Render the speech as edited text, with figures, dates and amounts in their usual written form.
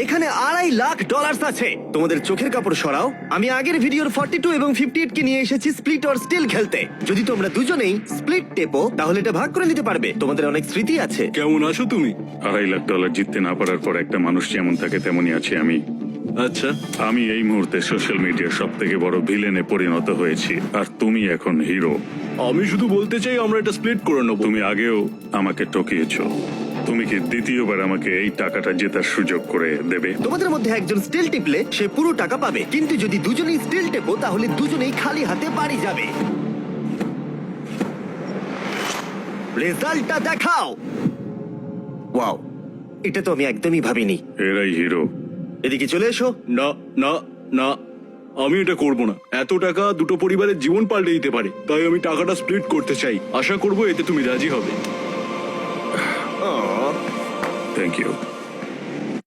এখানে $2.5 লাখ আছে। তোমাদের চোখের কাপড় সরাও। আমি আগের ভিডিওর 42 এবং 58 কে নিয়ে এসেছি স্প্লিট অর স্টিল খেলতে। যদি তোমরা দুজনেই স্প্লিট টেপো তাহলে এটা ভাগ করে নিতে পারবে। তোমাদের অনেক স্মৃতি আছে। কেমন আছো তুমি? $2.5 লাখ জিততে না পারার পর একটা মানুষ যেমন থাকে তেমনই আছি আমি। আচ্ছা, আমি এই মুহূর্তে সোশ্যাল মিডিয়ার সব থেকে বড় ভিলেনে পরিণত হয়েছি, আর তুমি এখন হিরো। আমি শুধু বলতে চাই আমরা এটা স্প্লিট করে নেবো। তুমি আগেও আমাকে ঠকিয়েছো। তুমি কি দ্বিতীয়বার আমাকে এই টাকাটা জেতার সুযোগ করে দেবে? তোমাদের মধ্যে একজন স্টিল টিপলে সে পুরো টাকা পাবে, কিন্তু যদি দুজনেই স্টিল টেপো তাহলে দুজনেই খালি হাতে বাড়ি যাবে। রেজাল্টটা দেখাও। ওয়াও, এটা তো আমি একদমই ভাবিনি। এরাই হিরো। এদিকে চলে এসো। না না না, আমি এটা করব না। এত টাকা দুটো পরিবারের জীবন পাল্টে দিতে পারে, তাই আমি টাকাটা স্প্লিট করতে চাই। আশা করবো এতে তুমি রাজি হবে। আহ, থ্যাংক ইউ।